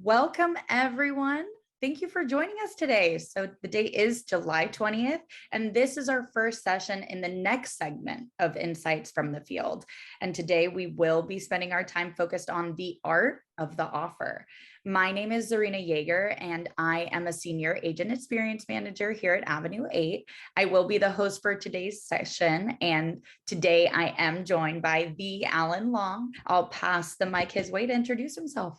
Welcome, everyone. Thank you for joining us today. So the date is July 20th, and this is our first session in the next segment of Insights from the Field. And today we will be spending our time focused on the art of the offer. My name is Zarina Jaeger, and I am a Senior Agent Experience Manager here at Avenue 8. I will be the host for today's session, and today I am joined by the Alan Long. I'll pass the mic his way to introduce himself.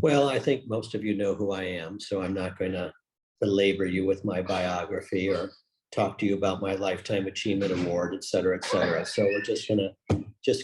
Well, I think most of you know who I am, so I'm not going to belabor you with my biography or talk to you about my Lifetime Achievement Award, et cetera, et cetera. So we're just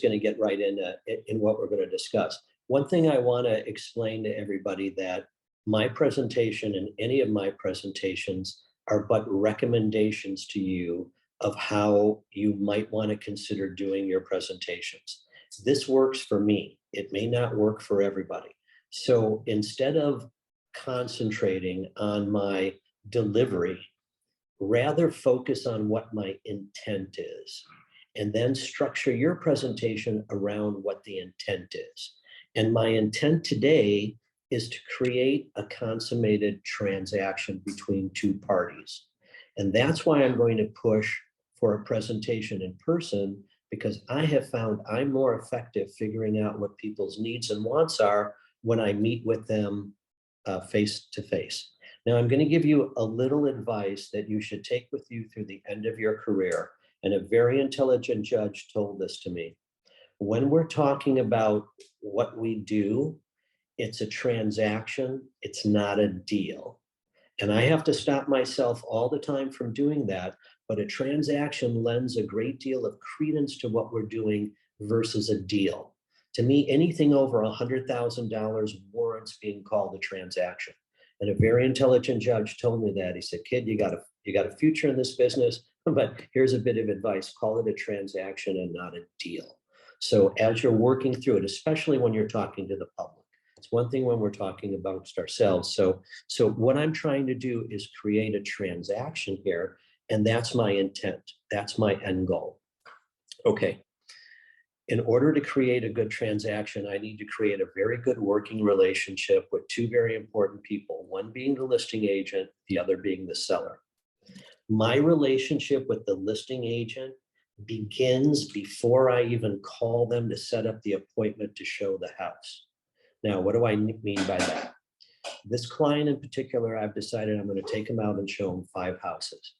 gonna get right in what we're going to discuss. One thing I want to explain to everybody that my presentation and any of my presentations are but recommendations to you of how you might want to consider doing your presentations. This works for me. It may not work for everybody. So instead of concentrating on my delivery, rather focus on what my intent is, and then structure your presentation around what the intent is. And my intent today is to create a consummated transaction between two parties. And that's why I'm going to push for a presentation in person, because I have found I'm more effective figuring out what people's needs and wants are when I meet with them face to face. Now, I'm going to give you a little advice that you should take with you through the end of your career. And a very intelligent judge told this to me. When we're talking about what we do, it's a transaction, it's not a deal. And I have to stop myself all the time from doing that. But a transaction lends a great deal of credence to what we're doing versus a deal. To me, anything over $100,000 warrants being called a transaction. And a very intelligent judge told me that. He said, "Kid, you got a future in this business, but here's a bit of advice: call it a transaction and not a deal." So as you're working through it, especially when you're talking to the public, it's one thing when we're talking about ourselves. So what I'm trying to do is create a transaction here, and that's my intent. That's my end goal. Okay. In order to create a good transaction, I need to create a very good working relationship with two very important people, one being the listing agent, the other being the seller. My relationship with the listing agent begins before I even call them to set up the appointment to show the house. Now, what do I mean by that? This client in particular, I've decided I'm going to take him out and show him 5 houses.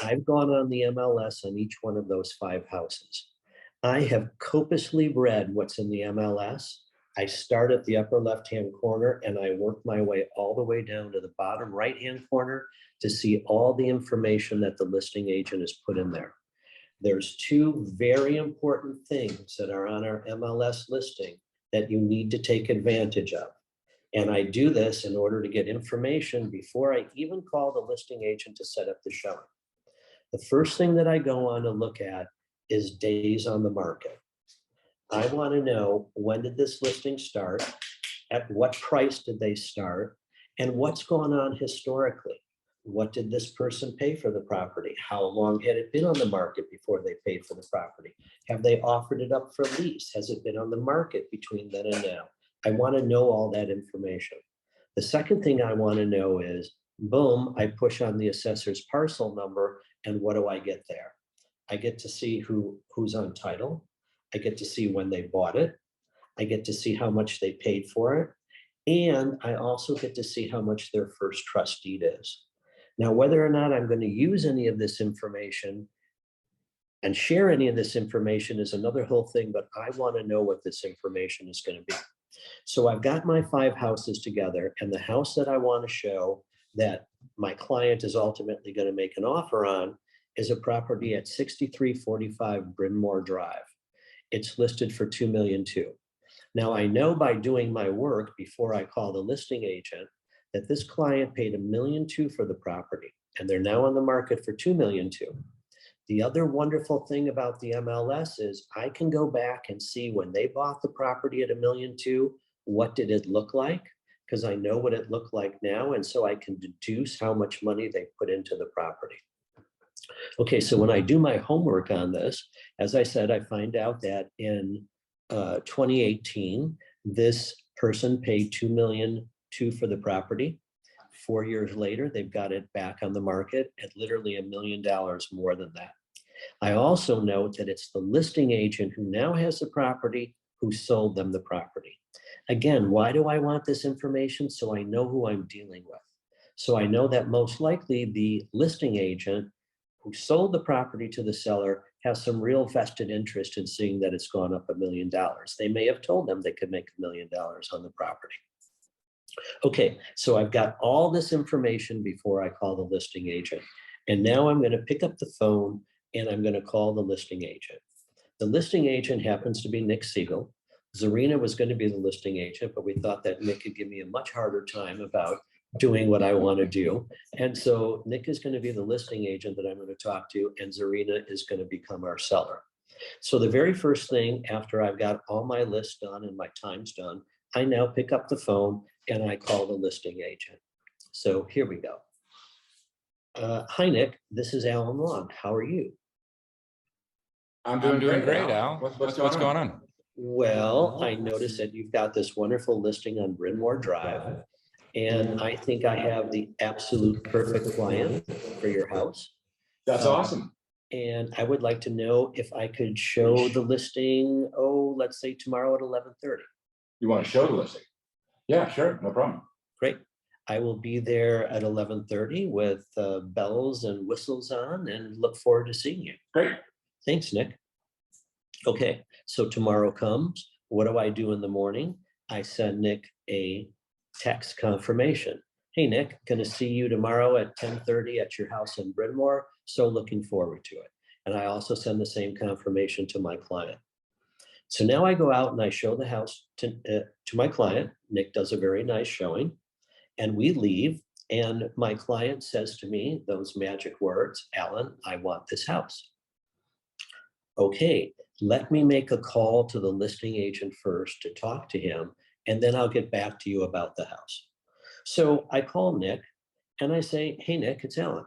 I've gone on the MLS on each one of those 5 houses. I have copiously read what's in the MLS. I start at the upper left-hand corner and I work my way all the way down to the bottom right-hand corner to see all the information that the listing agent has put in there. There's 2 very important things that are on our MLS listing that you need to take advantage of. And I do this in order to get information before I even call the listing agent to set up the showing. The first thing that I go on to look at is days on the market. I want to know, when did this listing start? At what price did they start? And what's gone on historically? What did this person pay for the property? How long had it been on the market before they paid for the property? Have they offered it up for lease? Has it been on the market between then and now? I want to know all that information. The second thing I want to know is, boom, I push on the assessor's parcel number, and what do I get there? I get to see who's on title. I get to see when they bought it. I get to see how much they paid for it. And I also get to see how much their first trust deed is. Now, whether or not I'm going to use any of this information and share any of this information is another whole thing, but I want to know what this information is going to be. So I've got my 5 houses together, and the house that I want to show that my client is ultimately going to make an offer on is a property at 6345 Bryn Mawr Drive. It's listed for $2.2 million. Now, I know by doing my work before I call the listing agent that this client paid $1.2 million for the property, and they're now on the market for $2.2 million. The other wonderful thing about the MLS is I can go back and see when they bought the property at $1.2 million, what did it look like? Because I know what it looked like now, and so I can deduce how much money they put into the property. Okay, so when I do my homework on this, as I said, I find out that in 2018, this person paid 2.2 million for the property. 4 years later, they've got it back on the market at literally $1 million more than that. I also note that it's the listing agent who now has the property who sold them the property. Again, why do I want this information? So I know who I'm dealing with. So I know that most likely the listing agent who sold the property to the seller has some real vested interest in seeing that it's gone up $1 million. They may have told them they could make $1 million on the property. Okay, so I've got all this information before I call the listing agent. And now I'm going to pick up the phone and I'm going to call the listing agent. The listing agent happens to be Nick Segal. Zarina was going to be the listing agent, but we thought that Nick could give me a much harder time about doing what I want to do. And so Nick is going to be the listing agent that I'm going to talk to, and Zarina is going to become our seller. So the very first thing after I've got all my lists done and my times done, I now pick up the phone and I call the listing agent. So here we go. Hi, Nick. This is Alan Long. How are you? I'm doing great, Al. What's going on? Well, I noticed that you've got this wonderful listing on Bryn Mawr Drive, and I think I have the absolute perfect client for your house. That's awesome. And I would like to know if I could show the listing, let's say tomorrow at 11:30. You want to show the listing? Yeah, sure, no problem. Great. I will be there at 11:30 with bells and whistles on and look forward to seeing you. Great. Thanks, Nick. Okay, so tomorrow comes. What do I do in the morning? I send Nick a text confirmation. Hey, Nick, going to see you tomorrow at 10:30 at your house in Bryn Mawr. So looking forward to it. And I also send the same confirmation to my client. So now I go out and I show the house to my client. Nick does a very nice showing. And we leave. And my client says to me those magic words, Alan, I want this house. Okay, let me make a call to the listing agent first to talk to him, and then I'll get back to you about the house. So I call Nick and I say, hey, Nick, it's Alan.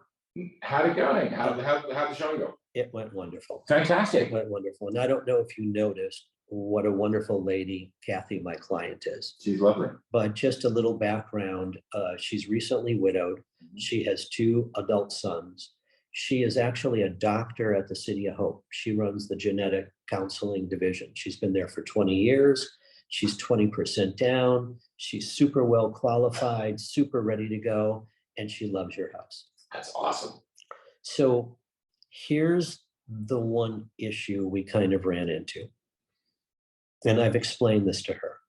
How'd it go? How'd the showing go? It went wonderful. Fantastic. It went wonderful. And I don't know if you noticed what a wonderful lady Kathy, my client, is. She's lovely. But just a little background, she's recently widowed. She has 2 adult sons. She is actually a doctor at the City of Hope. She runs the genetic counseling division. She's been there for 20 years. She's 20% down. She's super well qualified, super ready to go, and she loves your house. That's awesome. So here's the one issue we kind of ran into. And I've explained this to her.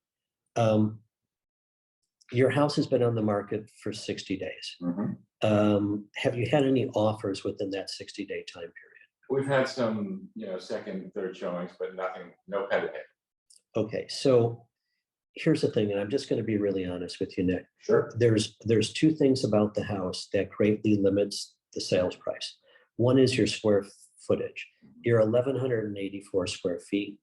Your house has been on the market for 60 days. Have you had any offers within that 60-day time period? We've had some, second, third showings, but nothing, no pen to paper. Okay, so here's the thing, and I'm just going to be really honest with you, Nick. Sure. There's 2 things about the house that greatly limits the sales price. One is your square footage. You're 1,184 square feet,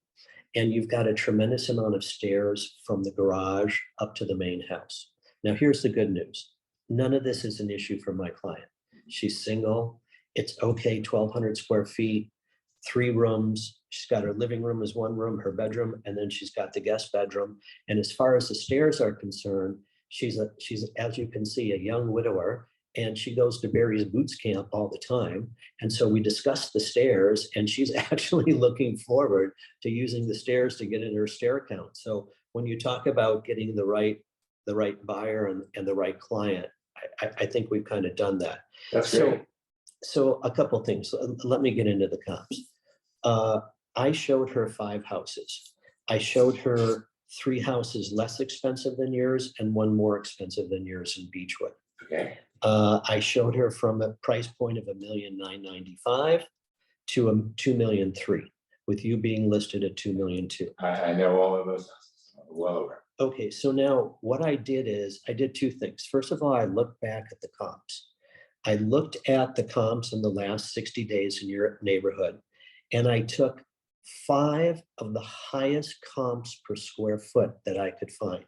and you've got a tremendous amount of stairs from the garage up to the main house. Now, here's the good news. None of this is an issue for my client. She's single. It's okay, 1,200 square feet, 3 rooms. She's got her living room as 1 room, her bedroom, and then she's got the guest bedroom. And as far as the stairs are concerned, she's, as you can see, a young widower, and she goes to Barry's Boots Camp all the time. And so we discussed the stairs, and she's actually looking forward to using the stairs to get in her stair count. So when you talk about getting the right buyer and the right client, I think we've kind of done that. That's great. So a couple of things. Let me get into the comps. I showed her 5 houses. I showed her 3 houses less expensive than yours and 1 more expensive than yours in Beechwood. Okay. I showed her from a price point of $1,995,000 to $2.3 million, with you being listed at $2.2 million. I know all of those houses. Well aware. Okay, so now what I did is I did 2 things. First of all, I looked back at the comps. I looked at the comps in the last 60 days in your neighborhood, and I took 5 of the highest comps per square foot that I could find.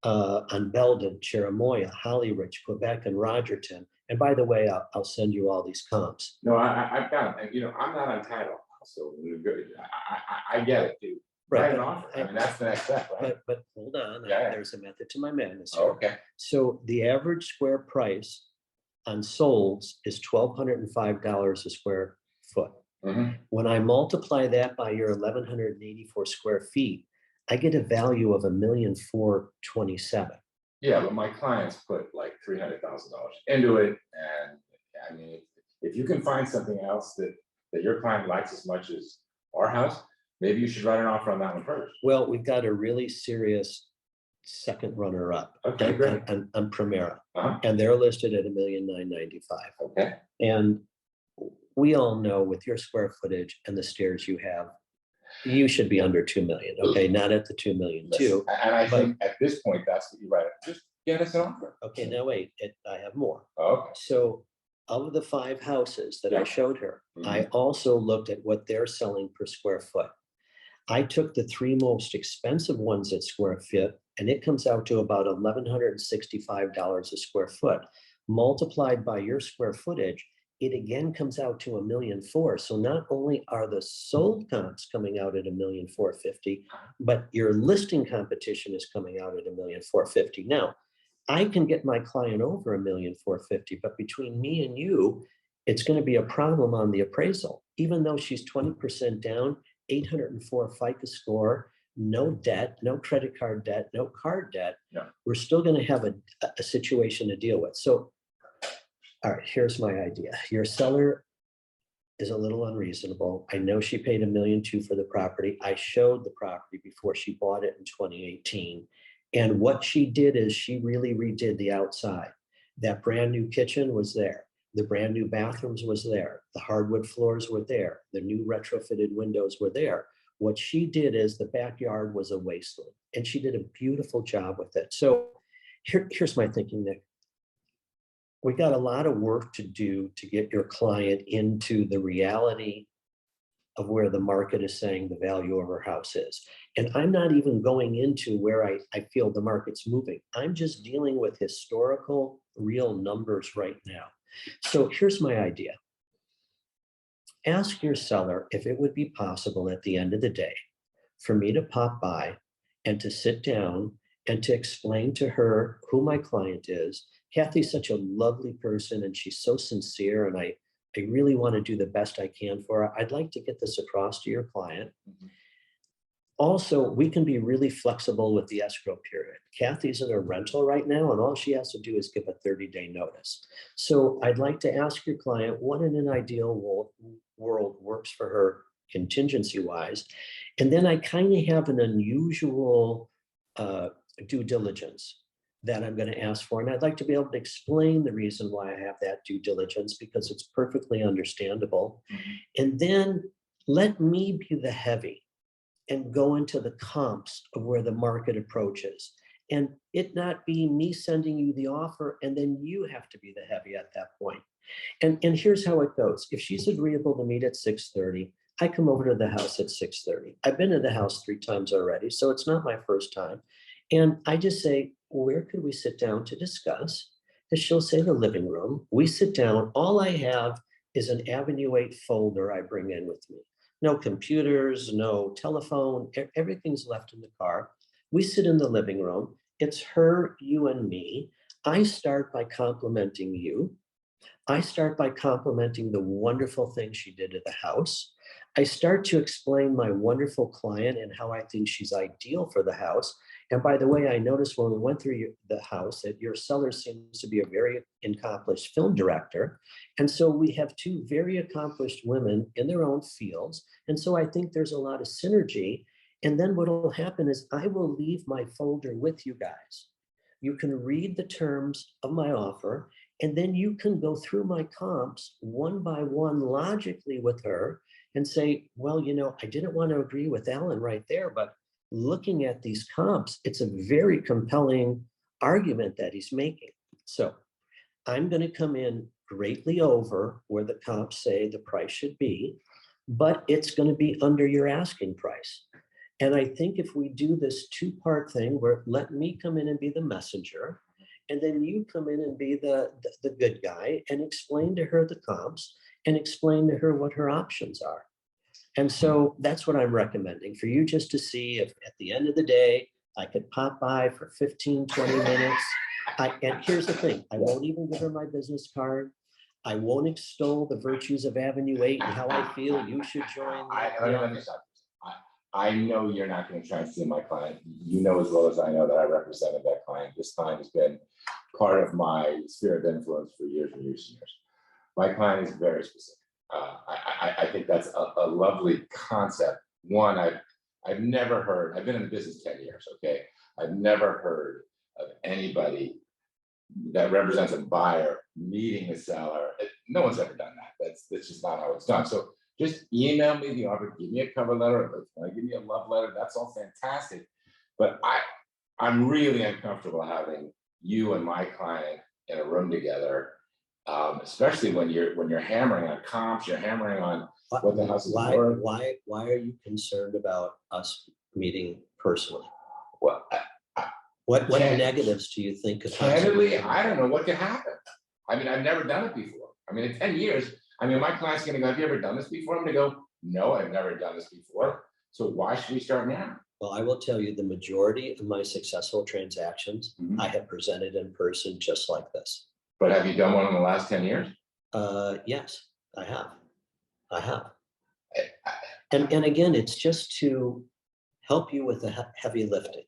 On Belden, Cherimoya, Hollyridge, Quebec, and Rogerton. And by the way, I'll send you all these comps. No, I've got it. I'm not on title, so I get it, dude. write Right, an offer. I mean, that's the next step, right? but hold on, Yeah. there's a method to my madness Oh, here. okay. So the average square price on solds is $1,205 a square foot. Mhm. When I multiply that by your 1,184 square feet, I get a value of $1,427,000. Yeah, but my clients put like $300,000 into it, and I mean, if you can find something else that your client likes as much as our house, maybe you should write an offer on that one first. Well, we've got a really serious second runner up. Okay, great. On Primera, Uh-huh. and they're listed at $1,995,000. Okay. And we all know with your square footage and the stairs you have, you should be under 2 million, okay? Not at the 2 million too. And I but- think at this point, that's what you write. Just get us an offer. Okay, now wait, I have more. Okay. So of the 5 houses that I Yeah. showed her, I also looked at what they're selling per square foot. I took the 3 most expensive ones at square foot, and it comes out to about $1,165 a square foot. Multiplied by your square footage, it again comes out to $1,400,000. So not only are the sold comps coming out at $1,450,000, but your listing competition is coming out at $1,450,000. Now, I can get my client over $1,450,000, but between me and you, it's going to be a problem on the appraisal. Even though she's 20% down, 804 FICO score, no debt, no credit card debt, no card debt, Yeah. we're still going to have a situation to deal with. So, all right, here's my idea. Your seller is a little unreasonable. I know she paid $1.2 million for the property. I showed the property before she bought it in 2018. And what she did is she really redid the outside. That brand new kitchen was there. The brand new bathrooms was there. The hardwood floors were there. The new retrofitted windows were there. What she did is the backyard was a wasteland, and she did a beautiful job with it. So here's my thinking, Nick. We got a lot of work to do to get your client into the reality of where the market is saying the value of her house is. And I'm not even going into where I feel the market's moving. I'm just dealing with historical, real numbers right now. So here's my idea. Ask your seller if it would be possible at the end of the day for me to pop by and to sit down and to explain to her who my client is. Kathy's such a lovely person and she's so sincere, and I really want to do the best I can for her. I'd like to get this across to your client. Also, we can be really flexible with the escrow period. Kathy's in a rental right now, and all she has to do is give a 30-day notice. So I'd like to ask your client what in an ideal world works for her contingency-wise. And then I kind of have an unusual due diligence that I'm going to ask for. And I'd like to be able to explain the reason why I have that due diligence, because it's perfectly understandable. And then let me be the heavy and go into the comps of where the market approaches, and it not be me sending you the offer and then you have to be the heavy at that point. And here's how it goes. If she's agreeable to meet at 6:30, I come over to the house at 6:30. I've been to the house 3 times already, so it's not my first time. And I just say, where could we sit down to discuss? And she'll say the living room. We sit down. All I have is an Avenue 8 folder I bring in with me. No computers, no telephone, everything's left in the car. We sit in the living room. It's her, you, and me. I start by complimenting you. I start by complimenting the wonderful things she did at the house. I start to explain my wonderful client and how I think she's ideal for the house. And by the way, I noticed when we went through the house that your seller seems to be a very accomplished film director. And so we have 2 very accomplished women in their own fields. And so I think there's a lot of synergy. And then what will happen is I will leave my folder with you guys. You can read the terms of my offer, and then you can go through my comps one by one logically with her and say, well, you know, I didn't want to agree with Alan right there, but looking at these comps, it's a very compelling argument that he's making. So I'm going to come in greatly over where the comps say the price should be, but it's going to be under your asking price. And I think if we do this 2-part thing where let me come in and be the messenger, and then you come in and be the good guy and explain to her the comps and explain to her what her options are. And so that's what I'm recommending for you, just to see if at the end of the day, I could pop by for 15, 20 minutes. And here's the thing, I won't even give her my business card. I won't extol the virtues of Avenue 8 and how I feel you should join. Let me stop. I know you're not going to try and steal my client. You know as well as I know that I represented that client. This client has been part of my sphere of influence for years and years and years. My client is very specific. I think that's a lovely concept. One, I've never heard, I've been in the business 10 years, okay? I've never heard of anybody that represents a buyer meeting a seller. No one's ever done that. That's just not how it's done. So just email me the offer, give me a cover letter, give me a love letter. That's all fantastic. But I'm really uncomfortable having you and my client in a room together, especially when you're hammering on comps, you're hammering on what the house is worth. Why are you concerned about us meeting personally? Well, what negatives do you think could candidly, I don't know what could happen. I mean, I've never done it before. I mean, in 10 years, I mean, my client's gonna go, have you ever done this before? I'm gonna go, no, I've never done this before. So why should we start now? Well, I will tell you the majority of my successful transactions, I have presented in person just like this. But have you done one in the last 10 years? Yes, I have. And again, it's just to help you with the heavy lifting,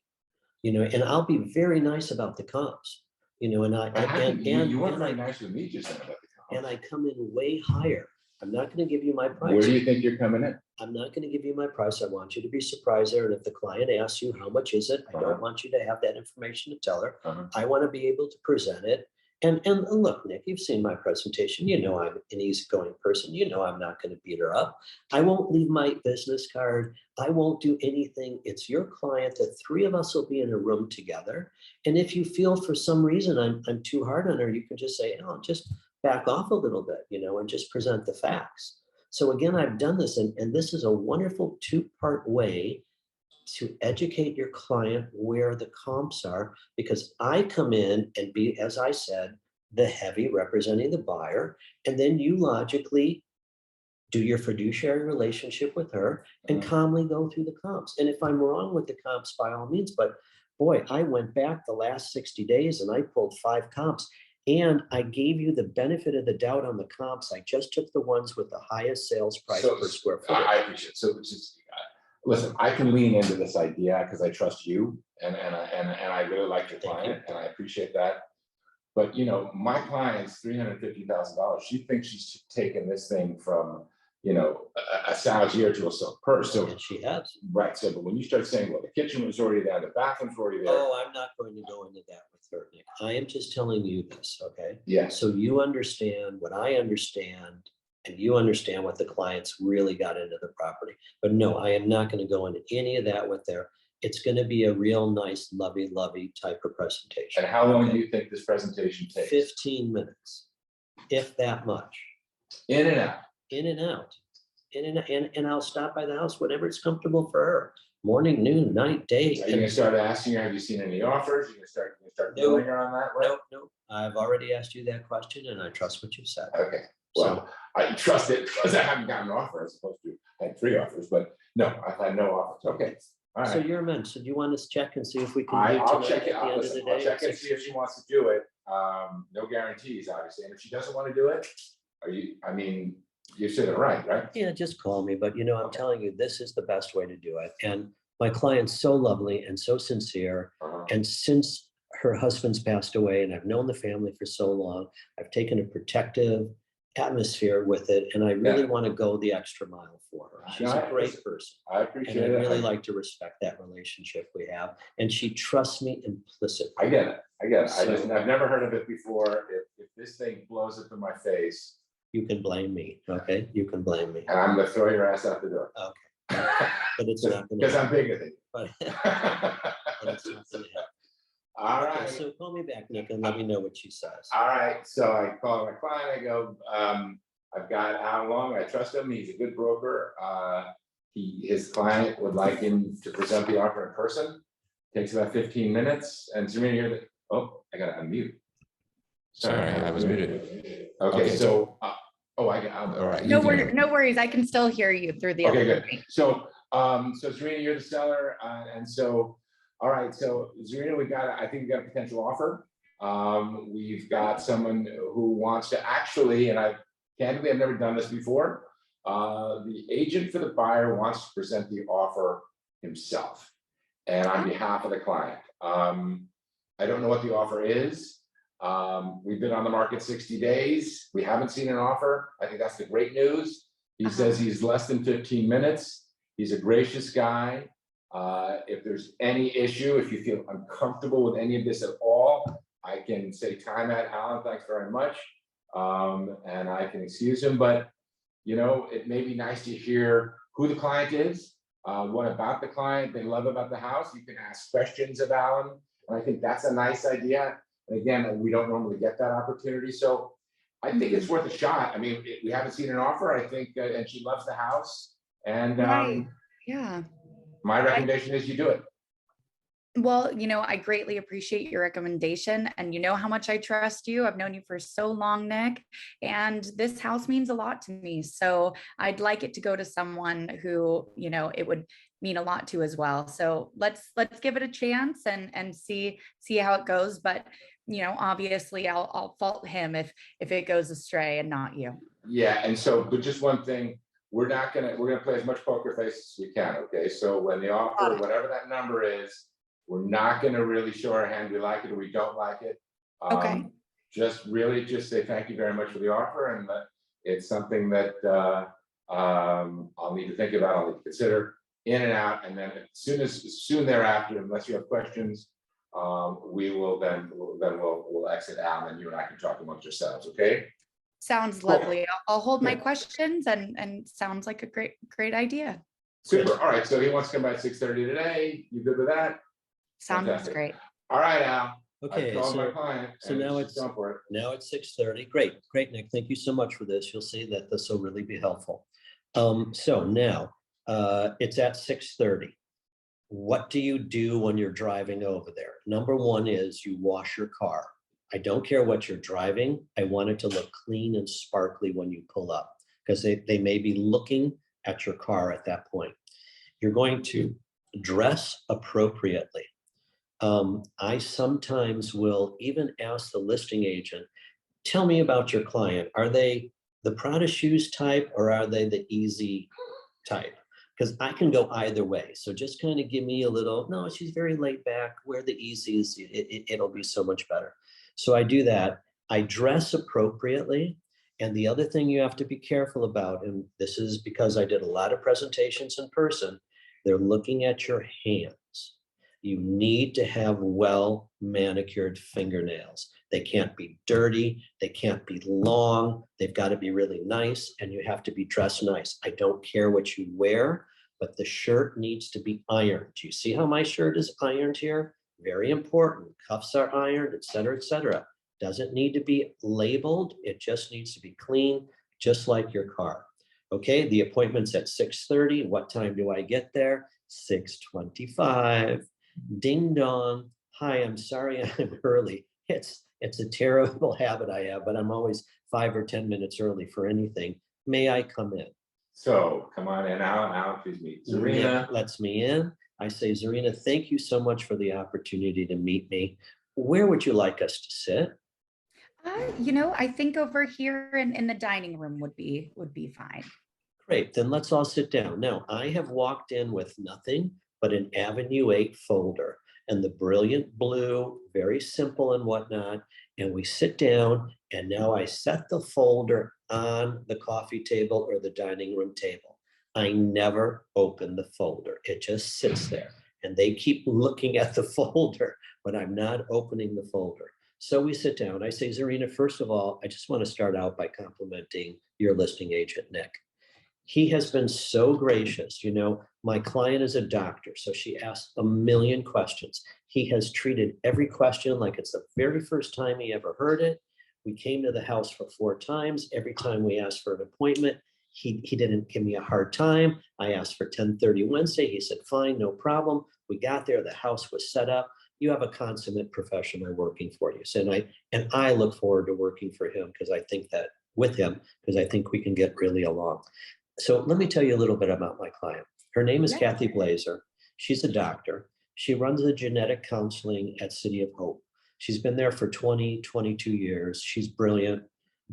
and I'll be very nice about the comps, and you weren't very nice with me just about the comps. And I come in way higher. I'm not going to give you my price. Where do you think you're coming in? I'm not going to give you my price. I want you to be surprised there. And if the client asks you, how much is it? I don't want you to have that information to tell her. I want to be able to present it. And look, Nick, you've seen my presentation. You know I'm an easygoing person. You know I'm not going to beat her up. I won't leave my business card. I won't do anything. It's your client. The three of us will be in a room together. And if you feel for some reason I'm too hard on her, you can just say, oh, just back off a little bit, and just present the facts. So again, I've done this, and this is a wonderful two-part way to educate your client where the comps are, because I come in and be, as I said, the heavy representing the buyer, and then you logically do your fiduciary relationship with her and calmly go through the comps. And if I'm wrong with the comps, by all means, but boy, I went back the last 60 days and I pulled 5 comps. And I gave you the benefit of the doubt on the comps. I just took the ones with the highest sales price per square foot. I appreciate it. So it's just, listen, I can lean into this idea because I trust you and I really like your client and I appreciate that. But my client's $350,000. She thinks she's taken this thing from a saladier to a silk purse. So and she has. Right. So but when you start saying, well, the kitchen was already there, the bathroom's already there. Oh, I'm not going to go into that with her, Nick. I am just telling you this, okay? Yeah. So you understand what I understand, and you understand what the clients really got into the property. But no, I am not going to go into any of that with her. It's going to be a real nice, lovey type of presentation. And how long do you think this presentation takes? 15 minutes, if that much. In and out. In and out. And I'll stop by the house whenever it's comfortable for her. Morning, noon, night, day. Are you gonna start asking her, have you seen any offers? You're gonna start billing her on that, right? No. I've already asked you that question and I trust what you said. Okay. Well, I trust it because I haven't gotten an offer as opposed to I had 3 offers, but no, I've had no offers. Okay. All right. So you're immense. So do you want us to check and see if we can? I'll check it. I'll check it and see if she wants to do it. No guarantees, obviously. And if she doesn't want to do it, you said it right? Yeah, just call me. But I'm telling you, this is the best way to do it. And my client's so lovely and so sincere. And since her husband's passed away and I've known the family for so long, I've taken a protective atmosphere with it. And I really want to go the extra mile for her. She's a great person. I appreciate it. And I really like to respect that relationship we have. And she trusts me implicitly. I get it. I've never heard of it before. If this thing blows up in my face, you can blame me, okay? You can blame me. And I'm gonna throw your ass out the door. Okay. But it's not gonna because I'm bigger than you. But it's not gonna happen. All Okay, right. so call me back, Nick, and let me know what she says. All right. So I call my client. I go, I've got how long? I trust him. He's a good broker. His client would like him to present the offer in person. Takes about 15 minutes. And Zarina, here. Oh, I gotta unmute. Sorry, I was muted. Okay, so Oh, all right. No you can hear worries, me. no worries. I can still hear you through the Okay, other good. mic. So, Zarina, you're the seller, and so, all right. So, Zarina, I think we got a potential offer. We've got someone who wants to actually, and candidly, I've never done this before. The agent for the buyer wants to present the offer himself, and on behalf of the client. I don't know what the offer is. We've been on the market 60 days. We haven't seen an offer. I think that's the great news. He says he's less than 15 minutes. He's a gracious guy. If there's any issue, if you feel uncomfortable with any of this at all, I can say time at Alan, thanks very much. And I can excuse him, but it may be nice to hear who the client is, what about the client they love about the house. You can ask questions of Alan, and I think that's a nice idea. And again, we don't normally get that opportunity. So I think it's worth a shot. I mean, we haven't seen an offer, I think, and she loves the house. And Right. Yeah. my recommendation is you do it. Well, I greatly appreciate your recommendation, and you know how much I trust you. I've known you for so long, Nick, and this house means a lot to me. So I'd like it to go to someone who, it would mean a lot to as well. So let's give it a chance and see how it goes. But obviously I'll fault him if it goes astray and not you. Yeah, and so, but just one thing, we're gonna play as much poker face as we can, okay? So when the offer, whatever that number is, we're not gonna really show our hand, we like it or we don't like it. Okay. Just say thank you very much for the offer, and that it's something that I'll need to think about, I'll need to consider in and out, and then soon thereafter, unless you have questions, we'll exit out, and you and I can talk amongst ourselves, okay? Sounds lovely. I'll hold my questions, and sounds like a great idea. Super. All right. So he wants to come by at 6:30 today. You good with that? Sounds Fantastic. great. All right, Al. Okay, I called my so client, so and now she's it's going for it. now it's 6:30. Great, Nick. Thank you so much for this. You'll see that this will really be helpful. So now it's at 6:30. What do you do when you're driving over there? Number one is you wash your car. I don't care what you're driving. I want it to look clean and sparkly when you pull up, because they may be looking at your car at that point. You're going to dress appropriately. I sometimes will even ask the listing agent, tell me about your client. Are they the Prada shoes type, or are they the easy type? Because I can go either way. So just kind of give me a little, no, she's very laid back, wear the easies, it'll be so much better. So I do that. I dress appropriately. And the other thing you have to be careful about, and this is because I did a lot of presentations in person, they're looking at your hands. You need to have well manicured fingernails. They can't be dirty, they can't be long, they've got to be really nice, and you have to be dressed nice. I don't care what you wear, but the shirt needs to be ironed. Do you see how my shirt is ironed here? Very important. Cuffs are ironed, et cetera, et cetera. Doesn't need to be labeled, it just needs to be clean, just like your car. Okay, the appointment's at 6:30. What time do I get there? 6:25. Ding dong. Hi, I'm sorry I'm early. It's a terrible habit I have, but I'm always 5 or 10 minutes early for anything. May I come in? So come on in, Alan, please meet Zarina. Nick lets me in. I say, Zarina, thank you so much for the opportunity to meet me. Where would you like us to sit? I think over here in the dining room would be fine. Great, then let's all sit down. Now, I have walked in with nothing but an Avenue 8 folder and the brilliant blue, very simple and whatnot. And we sit down, and now I set the folder on the coffee table or the dining room table. I never open the folder. It just sits there. And they keep looking at the folder, but I'm not opening the folder. So we sit down. I say, Zarina, first of all, I just want to start out by complimenting your listing agent, Nick. He has been so gracious. My client is a doctor, so she asked a million questions. He has treated every question like it's the very first time he ever heard it. We came to the house for 4 times. Every time we asked for an appointment, he didn't give me a hard time. I asked for 10:30 Wednesday. He said, fine, no problem. We got there. The house was set up. You have a consummate professional working for you. So, and I look forward to working for him, because I think that with him because I think we can get really along. So let me tell you a little bit about my client. Her name is Yeah. Kathy Blazer. She's a doctor. She runs the genetic counseling at City of Hope. She's been there for 22 years. She's brilliant,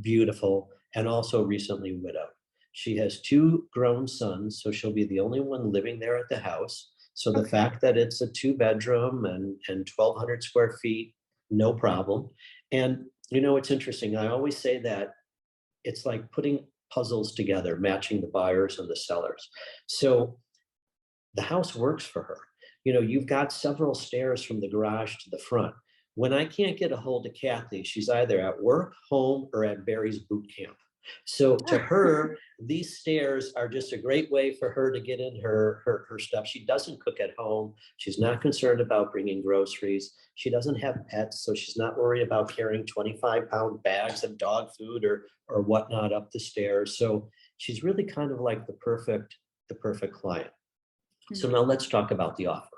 beautiful, and also recently widowed. She has 2 grown sons, so she'll be the only one living there at the house. So the Okay. fact that it's a 2-bedroom and 1,200 square feet, no problem. And you know, it's interesting. I always say that it's like putting puzzles together, matching the buyers and the sellers. So the house works for her. You know, you've got several stairs from the garage to the front. When I can't get a hold of Kathy, she's either at work, home, or at Barry's boot camp. So to her, these stairs are just a great way for her to get in her stuff. She doesn't cook at home. She's not concerned about bringing groceries. She doesn't have pets, so she's not worried about carrying 25-pound bags of dog food or whatnot up the stairs. So she's really kind of like the perfect client. So now let's talk about the offer.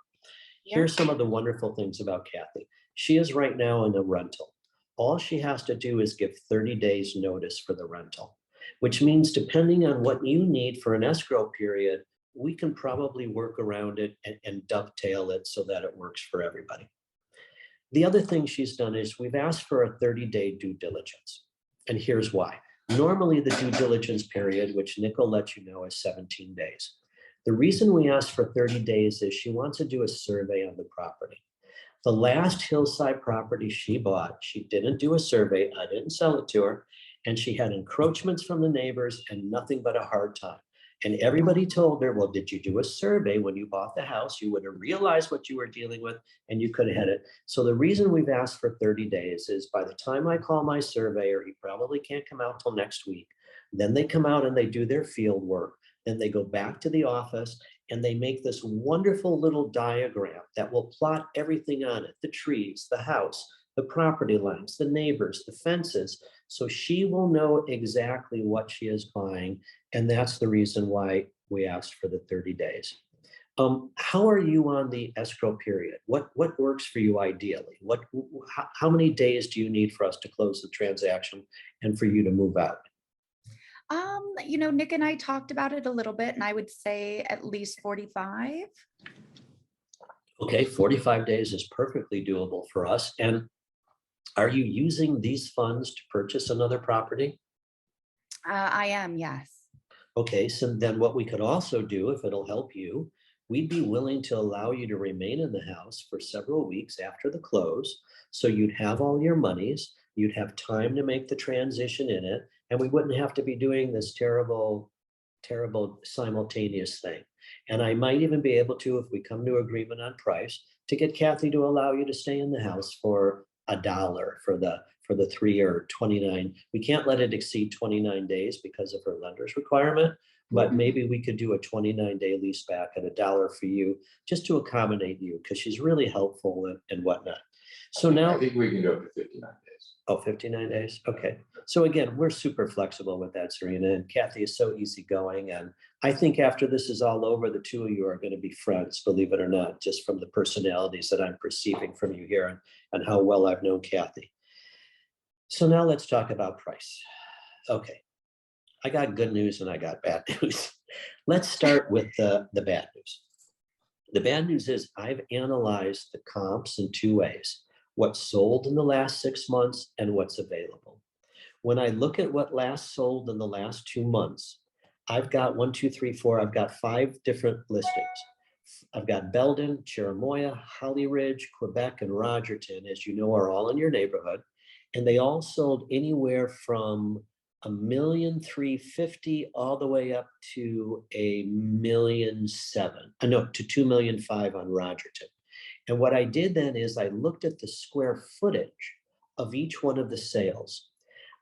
Yeah. Here's some of the wonderful things about Kathy. She is right now in a rental. All she has to do is give 30 days notice for the rental, which means depending on what you need for an escrow period, we can probably work around it and dovetail it so that it works for everybody. The other thing she's done is we've asked for a 30-day due diligence. And here's why. Normally the due diligence period, which Nick will let you know, is 17 days. The reason we asked for 30 days is she wants to do a survey on the property. The last hillside property she bought, she didn't do a survey. I didn't sell it to her. And she had encroachments from the neighbors and nothing but a hard time. And everybody told her, well, did you do a survey when you bought the house? You would have realized what you were dealing with and you could have had it. So the reason we've asked for 30 days is by the time I call my surveyor, he probably can't come out till next week. Then they come out and they do their field work. Then they go back to the office and they make this wonderful little diagram that will plot everything on it, the trees, the house, the property lines, the neighbors, the fences. So she will know exactly what she is buying. And that's the reason why we asked for the 30 days. How are you on the escrow period? What works for you ideally? How many days do you need for us to close the transaction and for you to move out? You know, Nick and I talked about it a little bit, and I would say at least 45. Okay, 45 days is perfectly doable for us. And are you using these funds to purchase another property? I am, yes. Okay, so then what we could also do, if it'll help you, we'd be willing to allow you to remain in the house for several weeks after the close. So you'd have all your monies, you'd have time to make the transition in it, and we wouldn't have to be doing this terrible simultaneous thing. And I might even be able to, if we come to agreement on price, to get Kathy to allow you to stay in the house for $1 for the 3 or 29. We can't let it exceed 29 days because of her lender's requirement, but maybe we could do a 29-day lease back at $1 for you just to accommodate you because she's really helpful and whatnot. So now I think we can go for 59 days. Oh, 59 days. Okay. So again, we're super flexible with that, Zarina, and Kathy is so easygoing. And I think after this is all over, the two of you are going to be friends, believe it or not, just from the personalities that I'm perceiving from you here and how well I've known Kathy. So now let's talk about price. Okay. I got good news and I got bad news. Let's start with the bad news. The bad news is I've analyzed the comps in 2 ways. What's sold in the last 6 months and what's available. When I look at what last sold in the last 2 months, I've got 1, 2, 3, 4, I've got 5 different listings. I've got Belden, Cherimoya, Holly Ridge, Quebec, and Rogerton, as you know, are all in your neighborhood. And they all sold anywhere from $1,350,000 all the way up to $1,700,000. No, to $2,500,000 on Rogerton. And what I did then is I looked at the square footage of each one of the sales.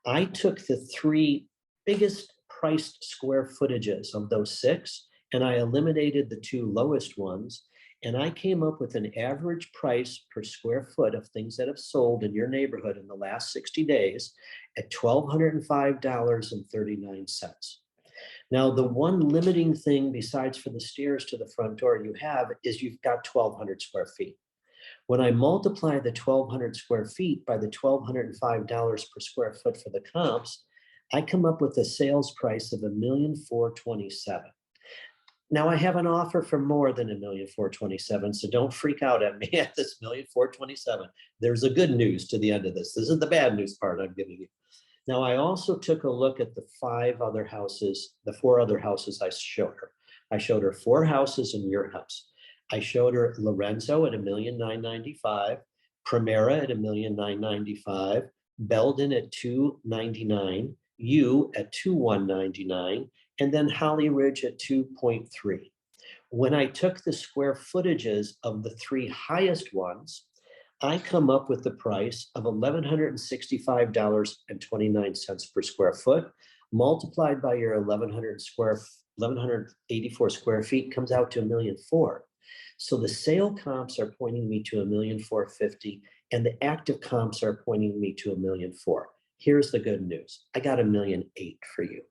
I took the 3 biggest priced square footages of those 6, and I eliminated the 2 lowest ones. And I came up with an average price per square foot of things that have sold in your neighborhood in the last 60 days at $1,205.39. Now, the one limiting thing besides for the stairs to the front door you have is you've got 1,200 square feet. When I multiply the 1,200 square feet by the $1,205 per square foot for the comps, I come up with a sales price of $1,427,000. Now I have an offer for more than $1,427,000, so don't freak out at me at this $1,427,000. There's a good news to the end of this. This is the bad news part I'm giving you. Now I also took a look at the 4 other houses I showed her. I showed her 4 houses in your house. I showed her Lorenzo at $1,995,000, Primera at $1,995,000, Belden at $299,000, you at $2,199,000, and then Holly Ridge at 2.3. When I took the square footages of the 3 highest ones, I come up with the price of $1,165.29 per square foot, multiplied by your 1,184 square feet comes out to $1,400,000. So the sale comps are pointing me to $1,450,000, and the active comps are pointing me to $1,400,000. Here's the good news. I got $1,800,000 for you.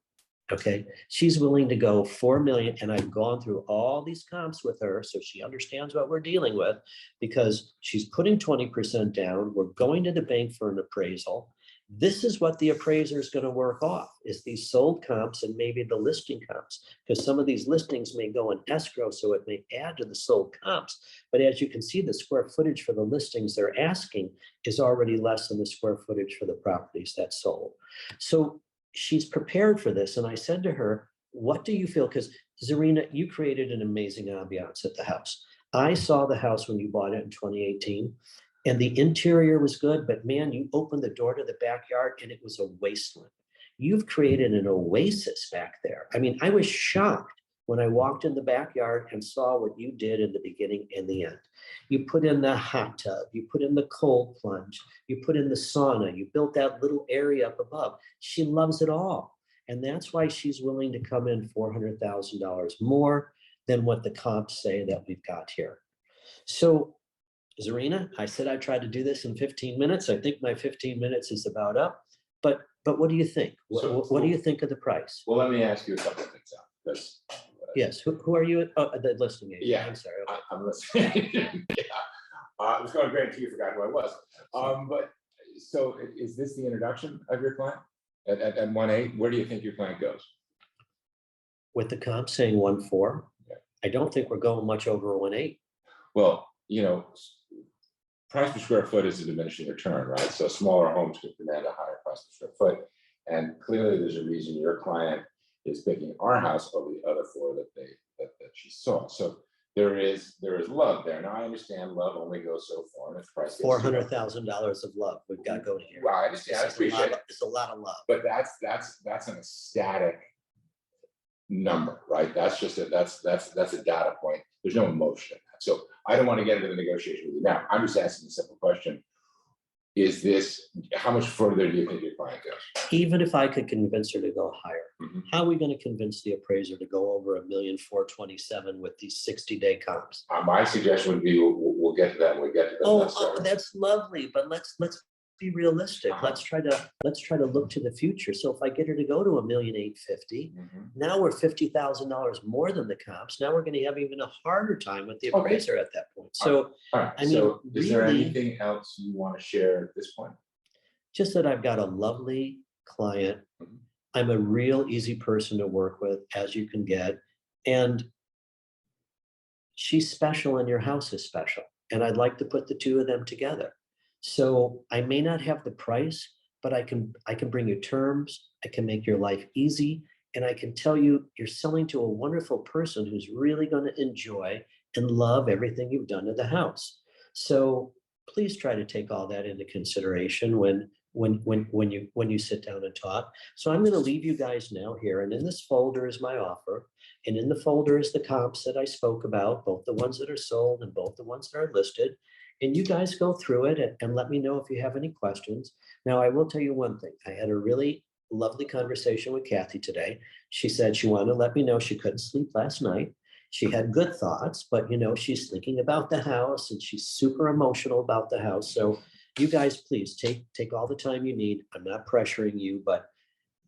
Okay, she's willing to go 4 million, and I've gone through all these comps with her so she understands what we're dealing with, because she's putting 20% down. We're going to the bank for an appraisal. This is what the appraiser is going to work off, is these sold comps and maybe the listing comps, because some of these listings may go in escrow, so it may add to the sold comps. But as you can see, the square footage for the listings they're asking is already less than the square footage for the properties that sold. So she's prepared for this. And I said to her, what do you feel? Because Zarina, you created an amazing ambiance at the house. I saw the house when you bought it in 2018, and the interior was good, but man, you opened the door to the backyard and it was a wasteland. You've created an oasis back there. I mean, I was shocked when I walked in the backyard and saw what you did in the beginning and the end. You put in the hot tub, you put in the cold plunge, you put in the sauna, you built that little area up above. She loves it all. And that's why she's willing to come in $400,000 more than what the comps say that we've got here. So Zarina, I said I tried to do this in 15 minutes. I think my 15 minutes is about up. But what do you think? What do you think of the price? Well, let me ask you a couple of things out. Because yes, who are you? Oh, the listing agent. Yeah, I'm sorry. Okay. I'm listening. Yeah. It was going great until you forgot who I was. But so is this the introduction of your client at 1.8? Where do you think your client goes? With the comp saying 1.4, Yeah. I don't think we're going much over 1.8. Well, you know, price per square foot is a diminishing return, right? So smaller homes can command a higher price per square foot. And clearly there's a reason your client is picking our house over the other 4 that she saw. So there is love there. Now I understand love only goes so far, and if price gets $400,000 of love we've got going here. Well, I understand. I appreciate it. It's a lot of love. But that's an ecstatic number, right? That's just that's a data point. There's no emotion in that. So I don't want to get into the negotiation with you now. I'm just asking a simple question. Is this, how much further do you think your client goes? Even if I could convince her to go higher, Mhm. how are we going to convince the appraiser to go over $1,427,000 with these 60-day comps? My suggestion would be we'll get to that when we get to that. Oh, that's lovely, but let's be realistic. Uh-huh. Let's try to look to the future. So if I get her to go to $1,850,000, Mhm. now we're $50,000 more than the comps. Now we're going to have even a harder time with the Okay. appraiser at that point. So All right. I mean, So is there really- anything else you want to share at this point? just that I've got a lovely client. Mhm. I'm a real easy person to work with, as you can get. And she's special and your house is special. And I'd like to put the 2 of them together. So I may not have the price, but I can bring you terms. I can make your life easy. And I can tell you, you're selling to a wonderful person who's really going to enjoy and love everything you've done to the house. So please try to take all that into consideration when you sit down and talk. So I'm going to leave you guys now here. And in this folder is my offer. And in the folder is the comps that I spoke about, both the ones that are sold and both the ones that are listed. And you guys go through it and let me know if you have any questions. Now, I will tell you one thing. I had a really lovely conversation with Kathy today. She said she wanted to let me know she couldn't sleep last night. She had good thoughts, but she's thinking about the house and she's super emotional about the house. So you guys, please take all the time you need. I'm not pressuring you, but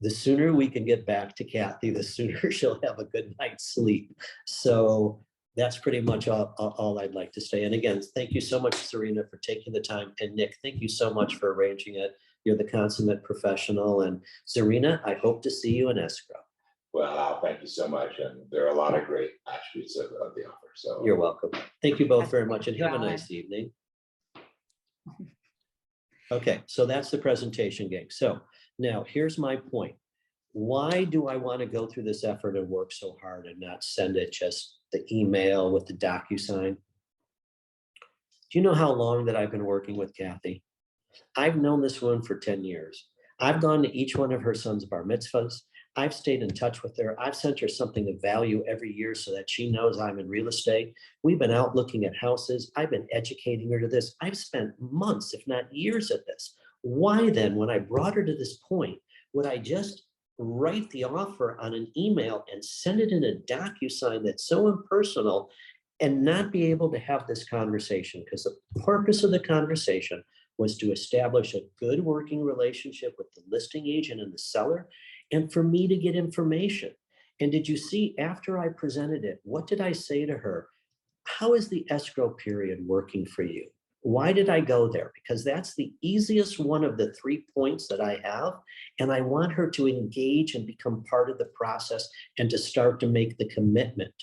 the sooner we can get back to Kathy, the sooner she'll have a good night's sleep. So that's pretty much all I'd like to say. And again, thank you so much, Zarina, for taking the time. And Nick, thank you so much for arranging it. You're the consummate professional. And Zarina, I hope to see you in escrow. Well, thank you so much. And there are a lot of great attributes of the offer. So You're welcome. Thank you both That's very much and have a God. nice evening. Okay, so that's the presentation gig. So now here's my point. Why do I want to go through this effort and work so hard and not send it just the email with the DocuSign? Do you know how long that I've been working with Kathy? I've known this woman for 10 years. I've gone to each one of her son's bar mitzvahs. I've stayed in touch with her. I've sent her something of value every year so that she knows I'm in real estate. We've been out looking at houses. I've been educating her to this. I've spent months, if not years at this. Why then, when I brought her to this point, would I just write the offer on an email and send it in a DocuSign that's so impersonal and not be able to have this conversation? Because the purpose of the conversation was to establish a good working relationship with the listing agent and the seller, and for me to get information. And did you see, after I presented it, what did I say to her? How is the escrow period working for you? Why did I go there? Because that's the easiest one of the 3 points that I have. And I want her to engage and become part of the process and to start to make the commitment.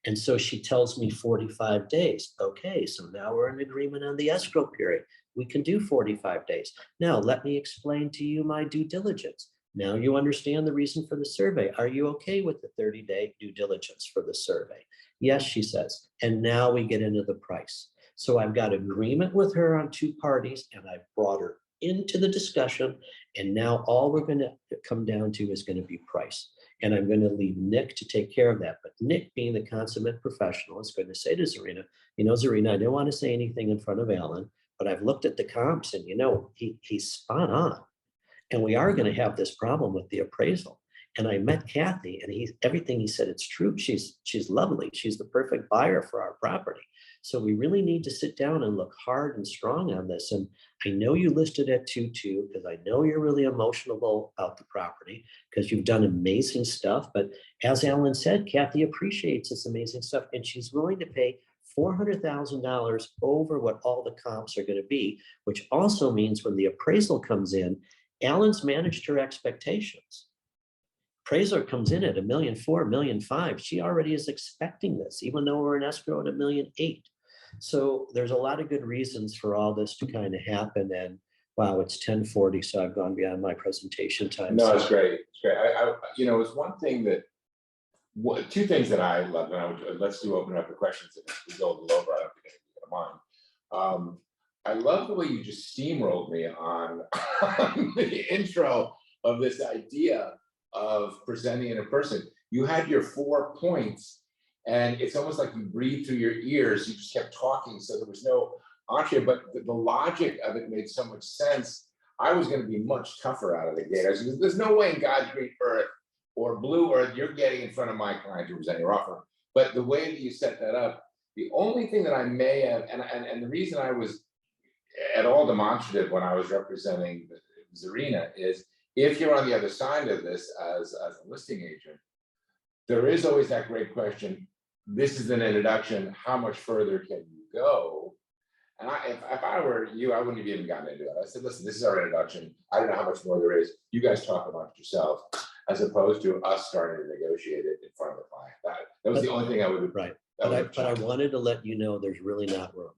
And so she tells me 45 days. Okay, so now we're in agreement on the escrow period. We can do 45 days. Now, let me explain to you my due diligence. Now you understand the reason for the survey. Are you okay with the 30-day due diligence for the survey? Yes, she says. And now we get into the price. So I've got agreement with her on 2 parties, and I've brought her into the discussion. And now all we're going to come down to is going to be price. And I'm going to leave Nick to take care of that. But Nick, being the consummate professional, is going to say to Zarina, you know, Zarina, I didn't want to say anything in front of Alan, but I've looked at the comps and, you know, he's spot on. And we are going to have this problem with the appraisal. And I met Kathy, and everything he said, it's true. She's lovely. She's the perfect buyer for our property. So we really need to sit down and look hard and strong on this. And I know you listed at 2.2 because I know you're really emotional about the property because you've done amazing stuff. But as Alan said, Kathy appreciates this amazing stuff, and she's willing to pay $400,000 over what all the comps are going to be, which also means when the appraisal comes in, Alan's managed her expectations. Appraiser comes in at $1.4 million, $1.5 million. She already is expecting this, even though we're in escrow at $1.8 million. So there's a lot of good reasons for all this to kind of happen. And wow, it's 10:40, so I've gone beyond my presentation time. No, so. it's great. It's great. You know, it's one thing that, 2 things that I love, and let's open up the questions. If we go a little over, I don't think anything mind. I love the way you just steamrolled me on the intro of this idea of presenting in a person. You had your 4 points, and it's almost like you breathed through your ears. You just kept talking, so there was no entree, but the logic of it made so much sense. I was going to be much tougher out of the gate. I was, there's no way in God's green earth or blue earth you're getting in front of my client to present your offer. But the way that you set that up, the only thing that I may have, and the reason I was at all demonstrative when I was representing Zarina is, if you're on the other side of this as a listing agent, there is always that great question. This is an introduction. How much further can you go? And if I were you, I wouldn't have even gotten into it. I said, listen, this is our introduction. I don't know how much more there is. You guys talk amongst yourself, as opposed to us starting to negotiate it in front of the client. That was the only thing I would have. Right. But I wanted to let you know there's really not room.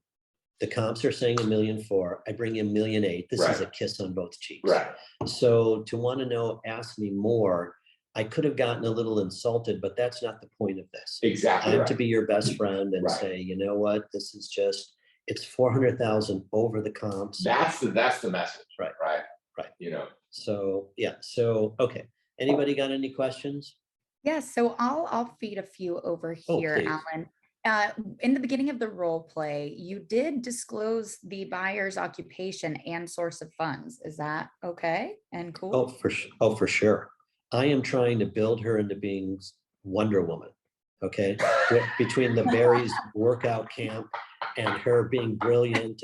The comps are saying $1.4 million. I bring in $1.8 million. This is a kiss on both cheeks. Right. So to want to know, ask me more. I could have gotten a little insulted, but that's not the point of this. Exactly. I'm to be your best friend and say, you know what, this is just, it's 400,000 over the comps. That's the message. Right. You know. So yeah. So okay. Anybody got any questions? Yes. So I'll feed a few over here, Alan. In the beginning of the role play, you did disclose the buyer's occupation and source of funds. Is that okay and cool? Oh, for sure. I am trying to build her into being Wonder Woman. Okay. Between the Barry's workout camp and her being brilliant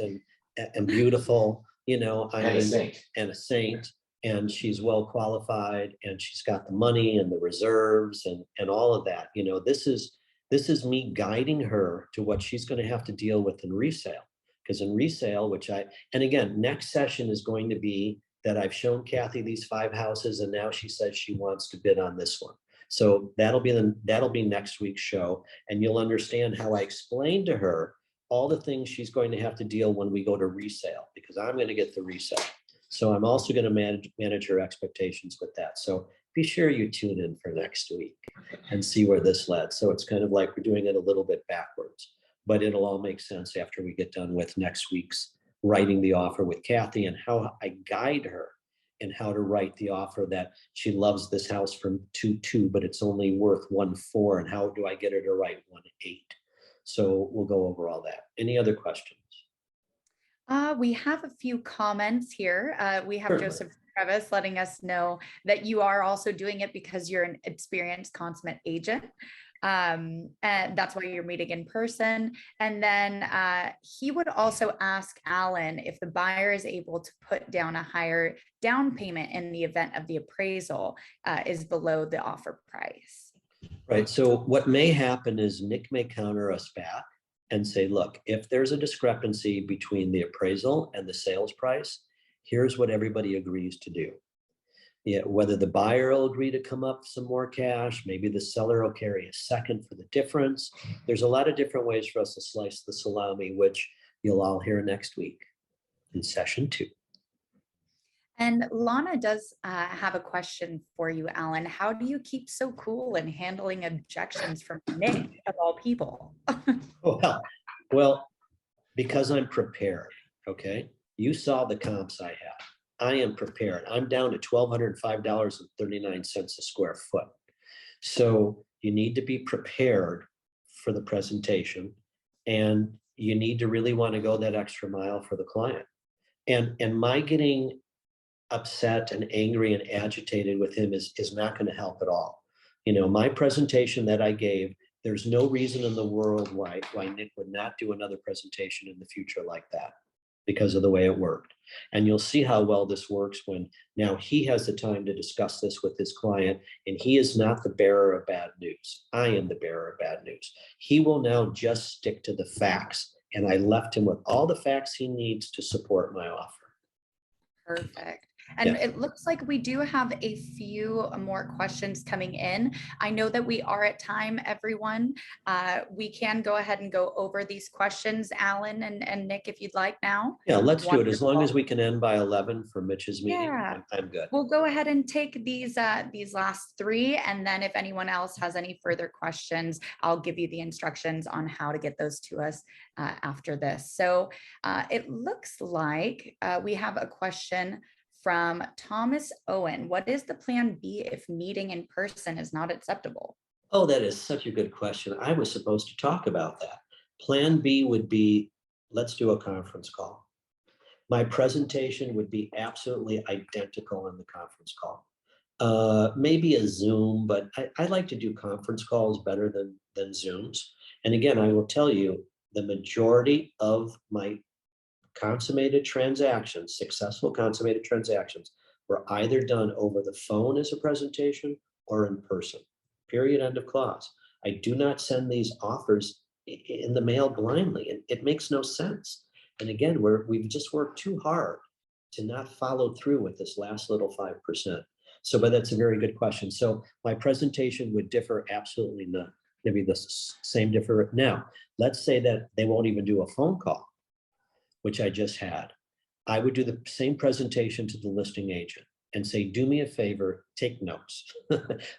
and beautiful, you know, And a saint, and she's well qualified, and she's got the money and the reserves and all of that. You know, this is This is me guiding her to what she's going to have to deal with in resale. Because in resale, and again, next session is going to be that I've shown Kathy these 5 houses, and now she says she wants to bid on this one. So that'll be next week's show, and you'll understand how I explained to her all the things she's going to have to deal when we go to resale, because I'm going to get the resale. So I'm also going to manage her expectations with that. So be sure you tune in for next week and see where this led. So it's kind of like we're doing it a little bit backwards, but it'll all make sense after we get done with next week's writing the offer with Kathy, and how I guide her in how to write the offer that she loves this house from 2.2, but it's only worth 1.4, and how do I get her to write 1.8? So we'll go over all that. Any other questions? We have a few comments here. We have Certainly. Joseph Trevis letting us know that you are also doing it because you're an experienced consummate agent. And that's why you're meeting in person. And then he would also ask Alan if the buyer is able to put down a higher down payment in the event of the appraisal is below the offer price. Right. So what may happen is Nick may counter us back and say, look, if there's a discrepancy between the appraisal and the sales price, here's what everybody agrees to do. Yeah, whether the buyer will agree to come up some more cash, maybe the seller will carry a second for the difference. There's a lot of different ways for us to slice the salami, which you'll all hear next week in session 2. And Lana does have a question for you, Alan. How do you keep so cool in handling objections from Nick of all people? Well, because I'm prepared, okay? You saw the comps I have. I am prepared. I'm down to $1,205.39 a square foot. So you need to be prepared for the presentation, and you need to really want to go that extra mile for the client. And my getting upset and angry and agitated with him is not going to help at all. You know, my presentation that I gave, there's no reason in the world why Nick would not do another presentation in the future like that, because of the way it worked. And you'll see how well this works when now he has the time to discuss this with his client, and he is not the bearer of bad news. I am the bearer of bad news. He will now just stick to the facts, and I left him with all the facts he needs to support my offer. Perfect. And Yeah. it looks like we do have a few more questions coming in. I know that we are at time, everyone. We can go ahead and go over these questions, Alan and Nick, if you'd like now. Yeah, let's do it. As long Wonderful. as we can end by 11 for Mitch's meeting, Yeah. I'm good. We'll go ahead and take these last 3, and then if anyone else has any further questions, I'll give you the instructions on how to get those to us after this. So it looks like we have a question from Thomas Owen. What is the plan B if meeting in person is not acceptable? Oh, that is such a good question. I was supposed to talk about that. Plan B would be, let's do a conference call. My presentation would be absolutely identical in the conference call. Maybe a Zoom, but I like to do conference calls better than Zooms. And again, I will tell you, the majority of my consummated transactions, successful consummated transactions, were either done over the phone as a presentation or in person. Period, end of clause. I do not send these offers in the mail blindly. It makes no sense. And again, we've just worked too hard to not follow through with this last little 5%. So, but that's a very good question. So my presentation would differ absolutely none. It'd be the same differ. Now, let's say that they won't even do a phone call, which I just had. I would do the same presentation to the listing agent and say, do me a favor, take notes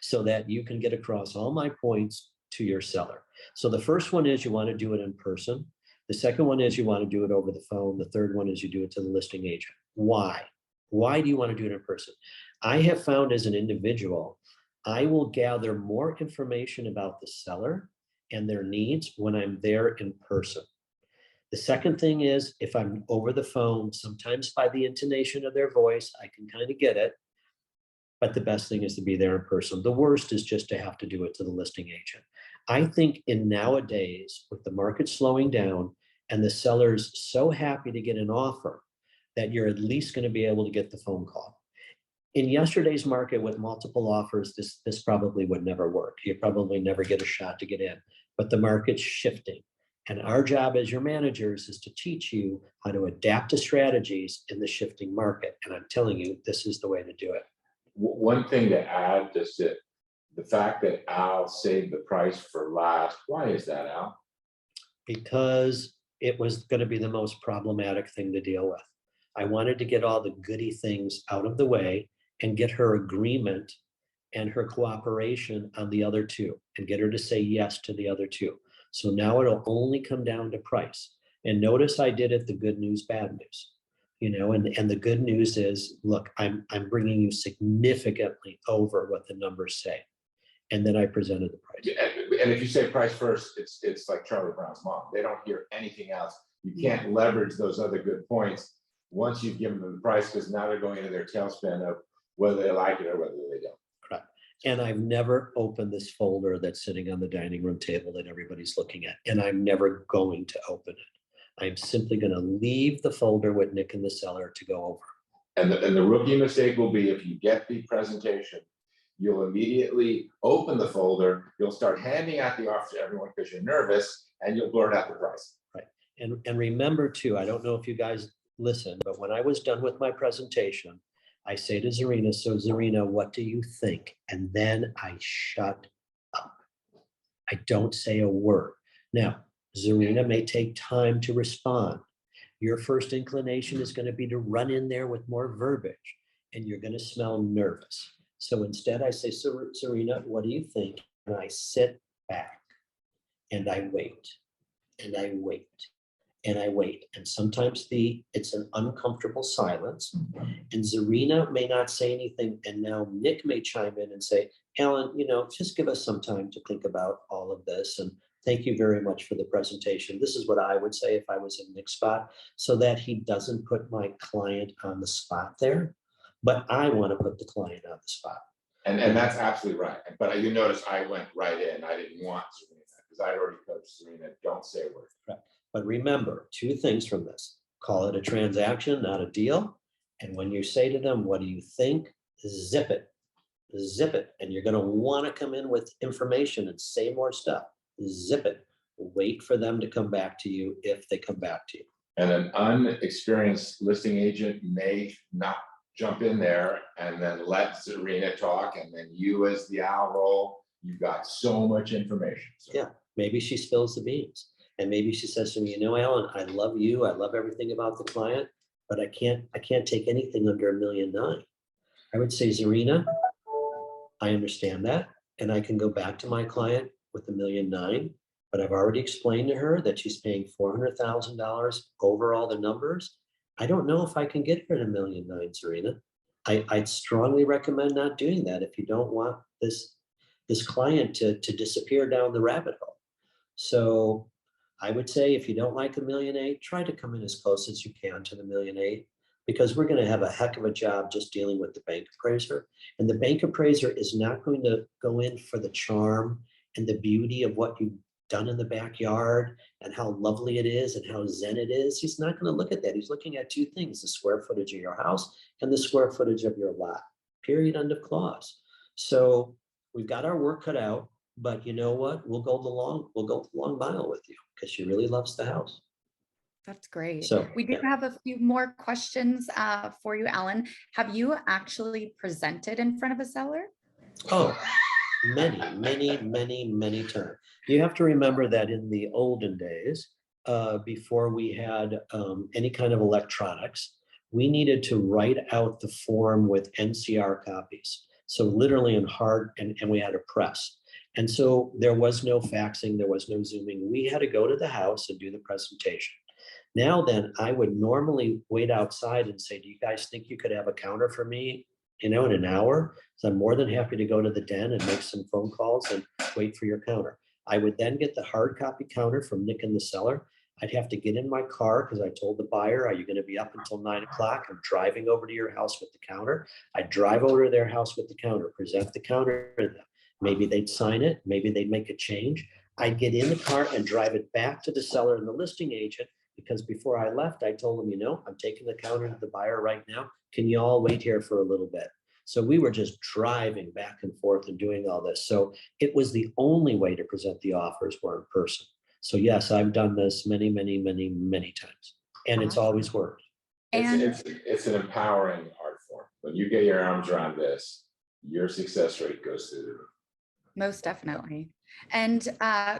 so that you can get across all my points to your seller. So the first one is you want to do it in person. The second one is you want to do it over the phone. The third one is you do it to the listing agent. Why? Why do you want to do it in person? I have found as an individual, I will gather more information about the seller and their needs when I'm there in person. The second thing is, if I'm over the phone, sometimes by the intonation of their voice, I can kind of get it. But the best thing is to be there in person. The worst is just to have to do it to the listing agent. I think in nowadays, with the market slowing down and the sellers so happy to get an offer, that you're at least going to be able to get the phone call. In yesterday's market with multiple offers, this probably would never work. You'd probably never get a shot to get in. but the market's shifting. And our job as your managers is to teach you how to adapt to strategies in the shifting market. And I'm telling you, this is the way to do it. One thing to add, just that the fact that Al saved the price for last, why is that, Al? Because it was going to be the most problematic thing to deal with. I wanted to get all the goody things out of the way and get her agreement and her cooperation on the other two and get her to say yes to the other two. So now it'll only come down to price. And notice I did it the good news, bad news. And the good news is, look, I'm bringing you significantly over what the numbers say. And then I presented the price. And if you say price first, it's like Charlie Brown's mom. They don't hear anything else. You can't leverage those other good points once you've given them the price, because now they're going into their tailspin of whether they like it or whether they don't. Correct. And I've never opened this folder that's sitting on the dining room table that everybody's looking at. And I'm never going to open it. I'm simply going to leave the folder with Nick in the cellar to go over. And the rookie mistake will be, if you get the presentation, you'll immediately open the folder, you'll start handing out the offer to everyone because you're nervous, and you'll blurt out the price. Right. And remember too, I don't know if you guys listen, but when I was done with my presentation, I say to Zarina, so Zarina, what do you think? And then I shut up. I don't say a word. Now, Zarina may take time to respond. Your first inclination is going to be to run in there with more verbiage, and you're going to smell nervous. So instead I say, Zarina, what do you think? And I sit back and I wait and I wait and I wait. And sometimes it's an uncomfortable silence. And Zarina may not say anything. And now Nick may chime in and say, Alan, just give us some time to think about all of this. And thank you very much for the presentation. This is what I would say if I was in Nick's spot, so that he doesn't put my client on the spot there. But I want to put the client on the spot. And that's absolutely right. But you notice I went right in. I didn't want Zarina because I already coached Zarina. Don't say a word. Right. But remember, two things from this. Call it a transaction, not a deal. And when you say to them, what do you think? Zip it. Zip it. And you're going to want to come in with information and say more stuff. Zip it. Wait for them to come back to you if they come back to you. And an unexperienced listing agent may not jump in there and then let Zarina talk, and then you as the owl roll, you've got so much information. So. Yeah, maybe she spills the beans, and maybe she says to me, Alan, I love you, I love everything about the client, but I can't take anything under $1.9 million. I would say, Zarina, I understand that, and I can go back to my client with $1.9 million, but I've already explained to her that she's paying $400,000 over all the numbers. I don't know if I can get her to $1.9 million, Zarina. I'd strongly recommend not doing that if you don't want this client to disappear down the rabbit hole. So I would say, if you don't like $1.8 million, try to come in as close as you can to the $1.8 million, because we're going to have a heck of a job just dealing with the bank appraiser. And the bank appraiser is not going to go in for the charm and the beauty of what you've done in the backyard and how lovely it is and how zen it is. He's not going to look at that. He's looking at two things: the square footage of your house and the square footage of your lot. Period. End of clause. So we've got our work cut out, but you know what? We'll go the long mile with you because she really loves the house. That's great. So we do have a few more questions for you, Alan. Have you actually presented in front of a seller? Oh, many times. You have to remember that in the olden days, before we had any kind of electronics, we needed to write out the form with NCR copies. So literally in hard, and we had a press. And so there was no faxing, there was no Zooming. We had to go to the house and do the presentation. Now then, I would normally wait outside and say, do you guys think you could have a counter for me, in an hour? So I'm more than happy to go to the den and make some phone calls and wait for your counter. I would then get the hard copy counter from Nick in the cellar. I'd have to get in my car because I told the buyer, are you going to be up until 9 o'clock? I'm driving over to your house with the counter. I'd drive over to their house with the counter, present the counter to them. Maybe they'd sign it. Maybe they'd make a change. I'd get in the car and drive it back to the seller and the listing agent, because before I left, I told them, I'm taking the counter to the buyer right now. Can you all wait here for a little bit? So we were just driving back and forth and doing all this. So it was the only way to present the offers were in person. So yes, I've done this many, many, many, many times, and it's Awesome. always worked. It's an empowering art form. When you get your arms around this, your success rate goes through the roof. Most definitely. And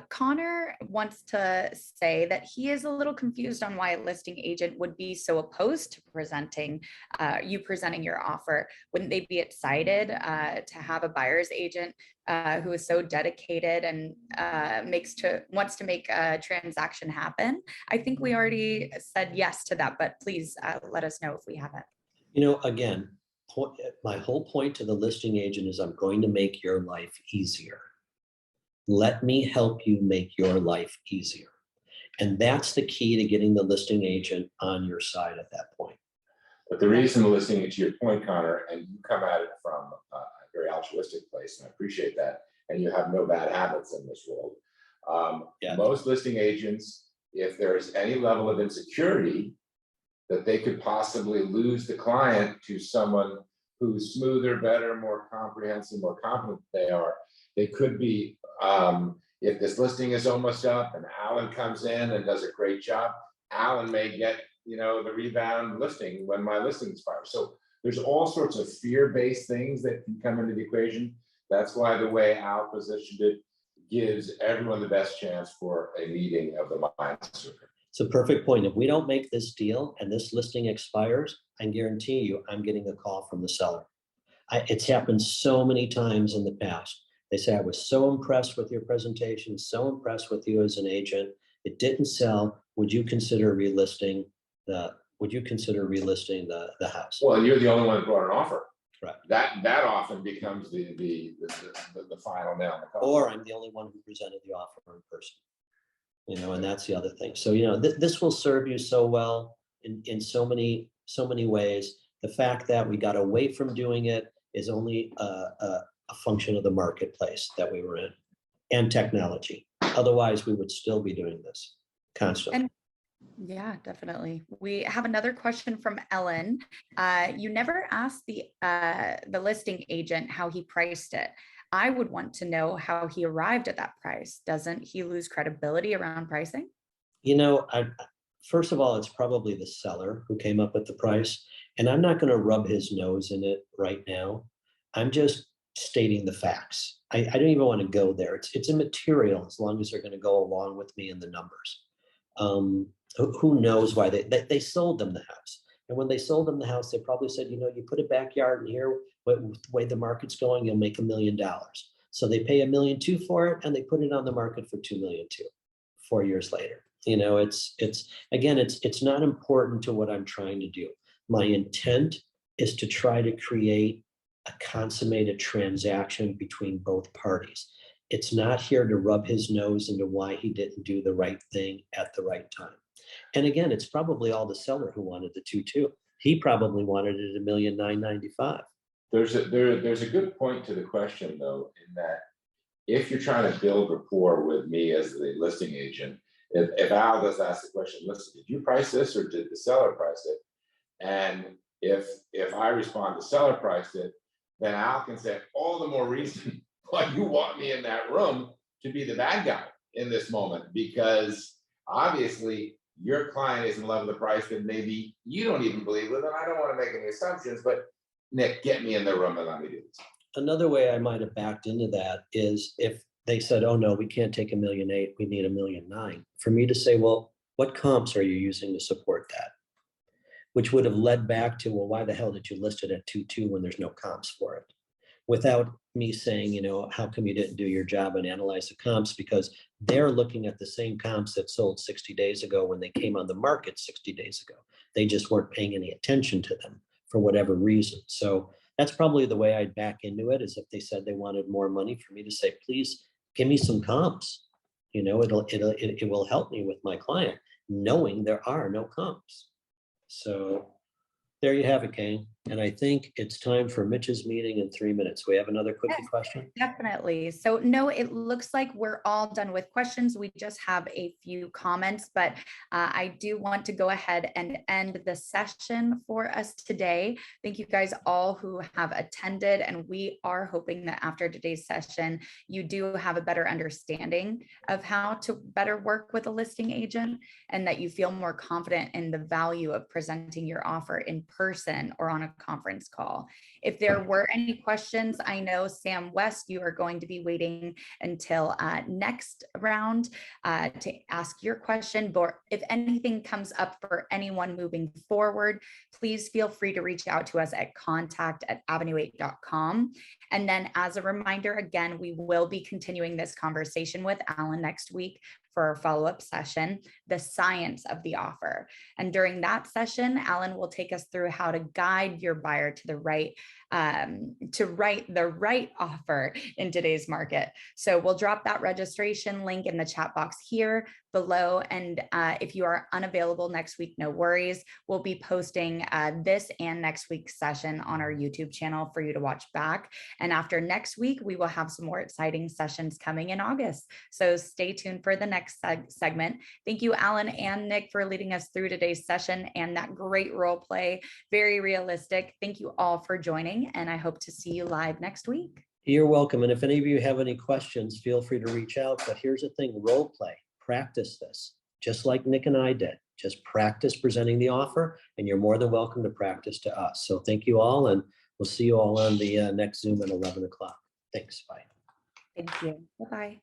Connor wants to say that he is a little confused on why a listing agent would be so opposed to presenting your offer. Wouldn't they be excited to have a buyer's agent who is so dedicated and wants to make a transaction happen? I think we already said yes to that, but please let us know if we haven't. Again, my whole point to the listing agent is I'm going to make your life easier. Let me help you make your life easier. And that's the key to getting the listing agent on your side at that point. But the reason the listing, to your point, Connor, and you come at it from a very altruistic place, and I appreciate that, and you have no bad habits in this world. Most listing agents, if there's any level of insecurity that they could possibly lose the client to someone who's smoother, better, more comprehensive, more confident they are, they could be, if this listing is almost up and Alan comes in and does a great job, Alan may get, the rebound listing when my listing expires. So there's all sorts of fear-based things that can come into the equation. That's why the way Al positioned it gives everyone the best chance for a meeting of the minds. It's a perfect point. If we don't make this deal and this listing expires, I guarantee you I'm getting a call from the seller. It's happened so many times in the past. They say, I was so impressed with your presentation, so impressed with you as an agent. It didn't sell. Would you consider relisting the house? Well, you're the only one that brought an offer. Right. That often becomes the final nail in the coffin. Or I'm the only one who presented the offer in person. And that's the other thing. So, this will serve you so well in so many ways. The fact that we got away from doing it is only a function of the marketplace that we were in and technology. Otherwise, we would still be doing this constantly. Yeah, definitely. We have another question from Ellen. You never asked the listing agent how he priced it. I would want to know how he arrived at that price. Doesn't he lose credibility around pricing? First of all, it's probably the seller who came up with the price, and I'm not going to rub his nose in it right now. I'm just stating the facts. I don't even want to go there. It's immaterial as long as they're going to go along with me in the numbers. Who knows why they sold them the house. And when they sold them the house, they probably said, you put a backyard in here, the way the market's going, you'll make $1 million. So they pay $1.2 million for it, and they put it on the market for $2.2 million 4 years later. It's not important to what I'm trying to do. My intent is to try to create a consummated transaction between both parties. It's not here to rub his nose into why he didn't do the right thing at the right time. And again, it's probably all the seller who wanted the 2.2. He probably wanted it $1,995,000. There's a good point to the question, though, in that if you're trying to build rapport with me as the listing agent, if Al does ask the question, listen, did you price this or did the seller price it? And if I respond, the seller priced it, then Al can say, all the more reason why you want me in that room to be the bad guy in this moment, because obviously your client is in love with the price that maybe you don't even believe with, and I don't want to make any assumptions, but Nick, get me in the room and let me do this. Another way I might have backed into that is if they said, oh no, we can't take $1.8 million, we need $1.9 million. For me to say, well, what comps are you using to support that? Which would have led back to, well, why the hell did you list it at 2.2 when there's no comps for it? Without me saying, how come you didn't do your job and analyze the comps? Because they're looking at the same comps that sold 60 days ago when they came on the market 60 days ago. They just weren't paying any attention to them for whatever reason. So that's probably the way I'd back into it, is if they said they wanted more money, for me to say, please give me some comps. It will help me with my client, knowing there are no comps. So there you have it, Kane. And I think it's time for Mitch's meeting in 3 minutes. We have another quickie Yes. question? Definitely. So no, it looks like we're all done with questions. We just have a few comments, but I do want to go ahead and end the session for us today. Thank you guys all who have attended, and we are hoping that after today's session, you do have a better understanding of how to better work with a listing agent, and that you feel more confident in the value of presenting your offer in person or on a conference call. If there were any questions, I know Sam West, you are going to be waiting until next round to ask your question. But if anything comes up for anyone moving forward, please feel free to reach out to us at contact@avenue8.com. And then as a reminder, again, we will be continuing this conversation with Alan next week for our follow-up session, the science of the offer. And during that session, Alan will take us through how to guide your buyer to the right, to write the right offer in today's market. So we'll drop that registration link in the chat box here below. And if you are unavailable next week, no worries. We'll be posting this and next week's session on our YouTube channel for you to watch back. And after next week, we will have some more exciting sessions coming in August. So stay tuned for the next segment. Thank you, Alan and Nick, for leading us through today's session and that great role play. Very realistic. Thank you all for joining, and I hope to see you live next week. You're welcome. And if any of you have any questions, feel free to reach out. But here's the thing, role play, practice this, just like Nick and I did. Just practice presenting the offer, and you're more than welcome to practice to us. So thank you all, and we'll see you all on the next Zoom at 11 o'clock. Thanks. Bye. Thank you. Bye-bye.